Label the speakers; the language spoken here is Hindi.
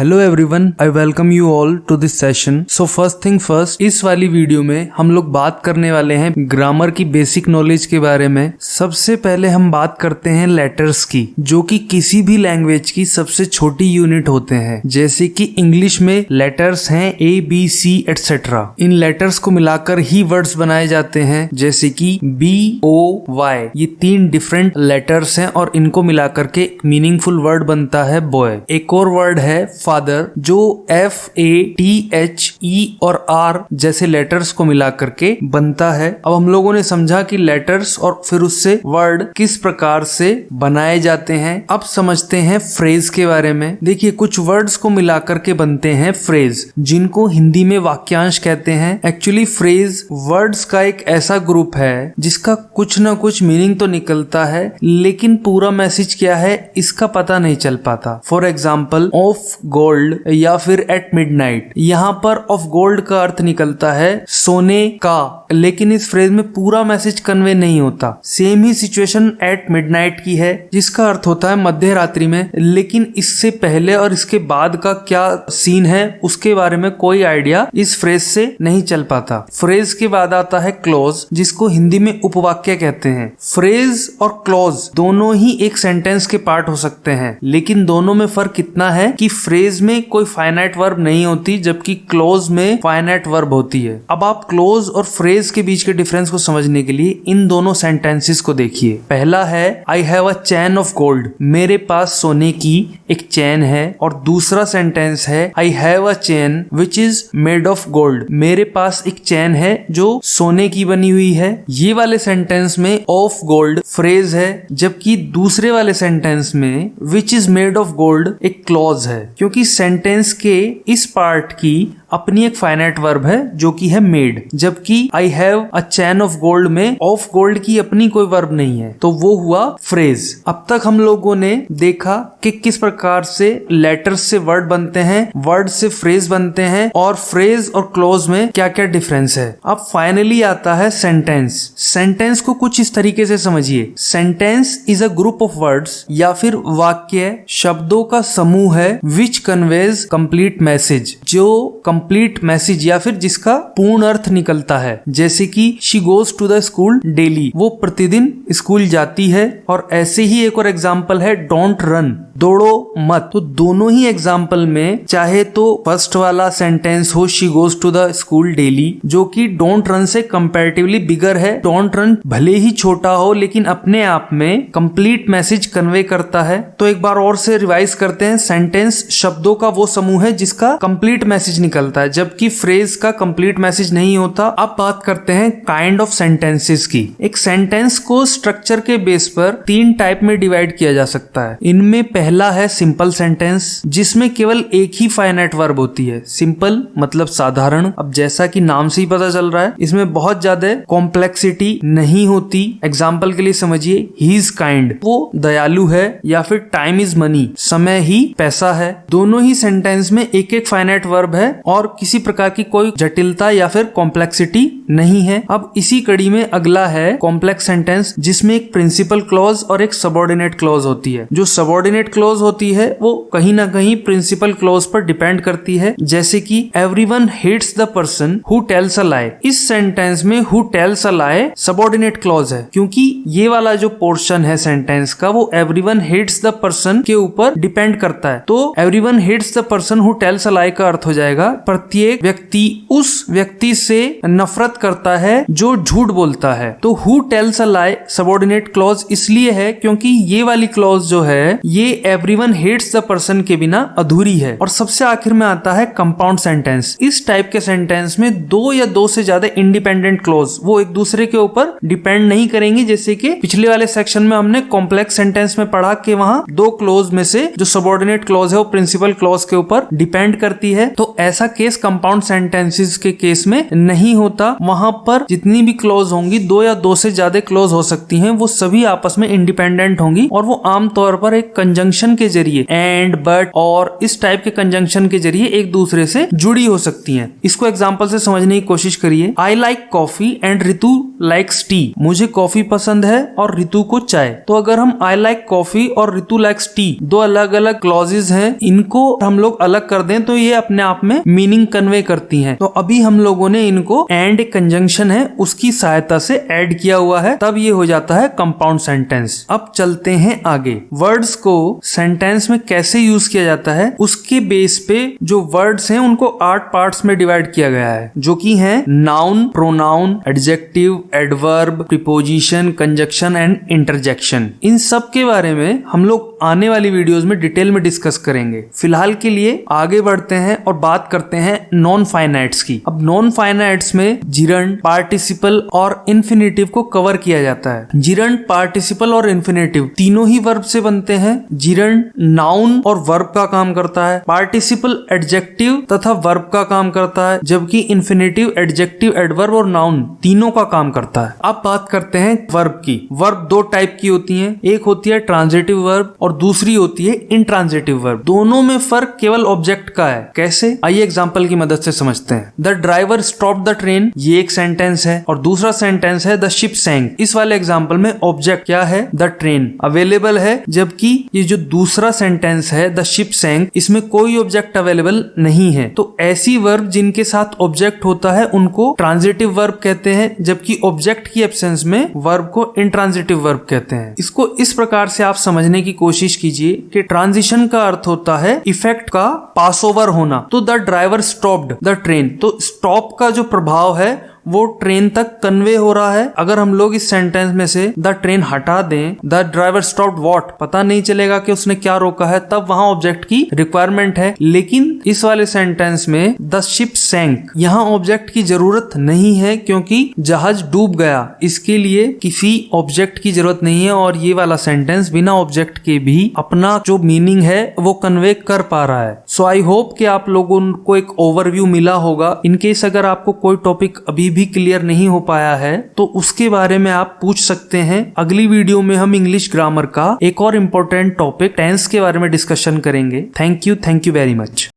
Speaker 1: Hello everyone, I welcome you all to this session. So first thing first, इस वाली वीडियो में हम लोग बात करने वाले हैं ग्रामर की बेसिक नॉलेज के बारे में। सबसे पहले हम बात करते हैं लेटर्स की, जो कि किसी भी लैंग्वेज की सबसे छोटी यूनिट होते हैं। जैसे कि इंग्लिश में लेटर्स हैं ABC एटसेट्रा। इन लेटर्स को मिलाकर ही वर्ड्स बनाए जाते हैं, जैसे कि BOY। ये 3 डिफरेंट लेटर्स हैं और इनको मिलाकर के मीनिंगफुल वर्ड बनता है बॉय। एक और वर्ड है फादर, जो FATHE और R जैसे लेटर्स को मिला करके बनता है। अब हम लोगों ने समझा कि लेटर्स और फिर उससे वर्ड किस प्रकार से बनाए जाते हैं। अब समझते हैं फ्रेज के बारे में। देखिए, कुछ वर्ड्स को मिलाकर के बनते हैं फ्रेज, जिनको हिंदी में वाक्यांश कहते हैं। एक्चुअली फ्रेज वर्ड्स का एक ऐसा ग्रुप है जिसका कुछ ना कुछ मीनिंग तो निकलता है, लेकिन पूरा मैसेज क्या है इसका पता नहीं चल पाता। फॉर एग्जाम्पल, ऑफ गोल्ड या फिर एट मिडनाइट। यहाँ पर ऑफ गोल्ड का अर्थ निकलता है सोने का, लेकिन इस फ्रेज में पूरा मैसेज कन्वे नहीं होता। Same he situation at midnight की है, जिसका अर्थ होता है मध्य रात्रि में, लेकिन इससे पहले और इसके बाद का क्या सीन है उसके बारे में कोई आइडिया इस फ्रेज से नहीं चल पाता। फ्रेज के बाद आता है क्लॉज, जिसको हिंदी में उपवाक्य कहते हैं। फ्रेज और क्लॉज दोनों ही एक सेंटेंस के पार्ट हो सकते हैं, लेकिन दोनों में फर्क इतना है कि फ्रेज में कोई फाइनाइट वर्ब नहीं होती, जबकि क्लोज में फाइनाइट वर्ब होती है। अब आप क्लोज और फ्रेज के बीच के डिफरेंस को समझने के लिए इन दोनों सेंटेंसेस को देखिए। पहला है I have a chain of gold, मेरे पास सोने की एक चैन है। और दूसरा सेंटेंस है I have a chain which is made of gold, मेरे पास एक चैन है जो सोने की बनी हुई है। ये वाले सेंटेंस में ऑफ गोल्ड फ्रेज है, जबकि दूसरे वाले सेंटेंस में which is made of gold एक क्लॉज है, क्योंकि सेंटेंस के इस पार्ट की अपनी एक फाइनाइट वर्ब है जो कि है मेड, जबकि I have a chain of gold में ऑफ गोल्ड की अपनी कोई वर्ब नहीं है, तो वो हुआ फ्रेज। अब तक हम लोगों ने देखा कि किस प्रकार से लेटर्स से वर्ड बनते हैं, वर्ड से फ्रेज बनते हैं, और फ्रेज और क्लोज में क्या क्या डिफरेंस है। अब फाइनली आता है सेंटेंस। सेंटेंस को कुछ इस तरीके से समझिए, sentence is a group of words या फिर वाक्य शब्दों का समूह है विच कन्वेज कंप्लीट मैसेज, जो कंप्लीट मैसेज या फिर जिसका पूर्ण अर्थ निकलता है। जैसे कि she goes to the school daily, वो प्रतिदिन स्कूल जाती है। और ऐसे ही एक और एग्जाम्पल है डोंट रन, दौड़ो मत। तो दोनों ही एग्जाम्पल में चाहे तो फर्स्ट वाला सेंटेंस हो she goes to the school daily, जो कि डोंट रन से कंपैरेटिवली बिगर है। डोंट रन भले ही छोटा हो, लेकिन अपने आप में कंप्लीट मैसेज कन्वे करता है। तो एक बार और से रिवाइज करते हैं, सेंटेंस शब्दों का वो समूह है जिसका कंप्लीट मैसेज निकलता है, जबकि फ्रेज का कंप्लीट मैसेज नहीं होता। अब बात करते हैं काइंड ऑफ सेंटेंसेस की। एक सेंटेंस को स्ट्रक्चर के बेस पर 3 टाइप में डिवाइड किया जा सकता है। इनमें पहला है सिंपल सेंटेंस, जिसमें केवल एक ही फाइनाइट वर्ब होती है। सिंपल मतलब साधारण। अब जैसा कि नाम से ही पता चल रहा है, इसमें बहुत ज्यादा कॉम्प्लेक्सिटी नहीं होती। एग्जाम्पल के लिए समझिए, ही इज काइंड, वो दयालु है। या फिर टाइम इज मनी, समय ही पैसा है। दोनों ही सेंटेंस में एक एक फाइनाइट वर्ब है और किसी प्रकार की कोई जटिलता या फिर कॉम्प्लेक्सिटी नहीं है। अब इसी कड़ी में अगला है कॉम्प्लेक्स सेंटेंस, जिसमें एक प्रिंसिपल क्लॉज और एक सबऑर्डिनेट क्लॉज होती है। जो सबऑर्डिनेट क्लॉज होती है वो कहीं ना कहीं प्रिंसिपल क्लॉज पर डिपेंड करती है। जैसे कि everyone hates the person who tells a lie, इस सेंटेंस में who tells a lie subordinate clause है, क्योंकि ये वाला जो पोर्शन है सेंटेंस का वो एवरीवन हेट्स द पर्सन के ऊपर डिपेंड करता है। तो everyone hates the person who tells a lie का अर्थ हो जाएगा प्रत्येक व्यक्ति उस व्यक्ति से नफरत करता है जो झूठ बोलता है। तो who tells a lie subordinate clause इसलिए है क्योंकि ये वाली क्लॉज जो है ये एवरीवन हेट्स द पर्सन के बिना अधूरी है। और सबसे आखिर में आता है कंपाउंड सेंटेंस। इस टाइप के सेंटेंस में 2 या 2 से ज्यादा इंडिपेंडेंट क्लॉज, वो एक दूसरे के ऊपर डिपेंड नहीं करेंगे। जैसे कि पिछले वाले सेक्शन में हमने कॉम्प्लेक्स सेंटेंस में पढ़ा कि वहां 2 क्लॉज में से जो सबऑर्डिनेट क्लॉज है वो प्रिंसिपल क्लॉज के ऊपर डिपेंड करती है। तो ऐसा केस कंपाउंड सेंटेंसेस के केस में नहीं होता। वहां पर जितनी भी क्लॉज होंगी, 2 या 2 से ज्यादा क्लॉज हो सकती हैं, वो सभी आपस में इंडिपेंडेंट होंगी और वो आमतौर पर एक कंजंक्शन के जरिए एंड, बट और इस टाइप के कंजंक्शन के जरिए एक दूसरे से जुड़ी हो सकती हैं। इसको एग्जांपल से समझने की कोशिश करिए। I like coffee and Ritu likes T. मुझे कॉफी पसंद है और रितु को चाय। तो अगर हम आई लाइक कॉफी और रितु लाइक्स टी 2 अलग अलग क्लॉजेज हैं, इनको हम लोग अलग कर दें तो ये अपने आप में मीनिंग कन्वे करती हैं। तो अभी हम लोगों ने इनको एंड एक कंजंक्शन है उसकी सहायता से ऐड किया हुआ है, तब ये हो जाता है कंपाउंड सेंटेंस। अब चलते हैं आगे। वर्ड्स को सेंटेंस में कैसे यूज किया जाता है उसके बेस पे जो वर्ड्स हैं उनको 8 पार्ट्स में डिवाइड किया गया है, जो कि हैं noun, pronoun, adjective, adverb, preposition, conjunction and interjection. इन सब के बारे में हम लोग आने वाली वीडियोस में डिटेल में डिस्कस करेंगे। फिलहाल के लिए आगे बढ़ते हैं और बात करते हैं नॉन फाइनाइट्स की। अब नॉन फाइनाइट्स में जिरंड, पार्टिसिपल और इन्फिनेटिव को कवर किया जाता है। जिरंड, पार्टिसिपल और इन्फिनेटिव तीनों ही वर्ब से बनते हैं। जिरंड नाउन और वर्ब का काम करता है, पार्टिसिपल एडजेक्टिव तथा वर्ब का काम करता है, जबकि इन्फिनेटिव एडजेक्टिव, एडवर्ब और नाउन तीनों का काम करता है। अब बात करते हैं वर्ब की। वर्ब 2 टाइप की होती हैं, एक होती है ट्रांजिटिव वर्ब और दूसरी होती है इंट्रांजिटिव वर्ब। दोनों में फर्क केवल ऑब्जेक्ट का है। कैसे, आइए एग्जांपल की मदद से समझते हैं। The driver stopped the train, ये एक सेंटेंस है, और दूसरा सेंटेंस है द शिप सैंक। इस वाले एग्जांपल में ऑब्जेक्ट क्या है, द ट्रेन अवेलेबल है, जबकि ये जो दूसरा सेंटेंस है द शिप सैंक, इसमें कोई ऑब्जेक्ट अवेलेबल नहीं है। तो ऐसी वर्ब जिनके साथ ऑब्जेक्ट होता है उनको ट्रांजिटिव वर्ब कहते हैं, जबकि ऑब्जेक्ट की एब्सेंस में वर्ब को इंट्रांजिटिव वर्ब कहते हैं। इसको इस प्रकार से आप समझने की कोशिश कीजिए कि ट्रांजिशन का अर्थ होता है इफेक्ट का पास ओवर होना। तो the driver stopped the train, तो स्टॉप का जो प्रभाव है वो ट्रेन तक कन्वे हो रहा है। अगर हम लोग इस सेंटेंस में से द ट्रेन हटा दें, द ड्राइवर स्टॉप्ड व्हाट, पता नहीं चलेगा कि उसने क्या रोका है, तब वहां ऑब्जेक्ट की रिक्वायरमेंट है। लेकिन इस वाले सेंटेंस में द शिप सैंक, यहाँ ऑब्जेक्ट की जरूरत नहीं है क्योंकि जहाज डूब गया, इसके लिए किसी ऑब्जेक्ट की जरूरत नहीं है और ये वाला सेंटेंस बिना ऑब्जेक्ट के भी अपना जो मीनिंग है वो कन्वे कर पा रहा है। सो आई होप कि आप लोगों को एक ओवरव्यू मिला होगा। इनकेस अगर आपको कोई टॉपिक अभी भी क्लियर नहीं हो पाया है तो उसके बारे में आप पूछ सकते हैं। अगली वीडियो में हम इंग्लिश ग्रामर का एक और इम्पोर्टेंट टॉपिक टेंस के बारे में डिस्कशन करेंगे। Thank you very much.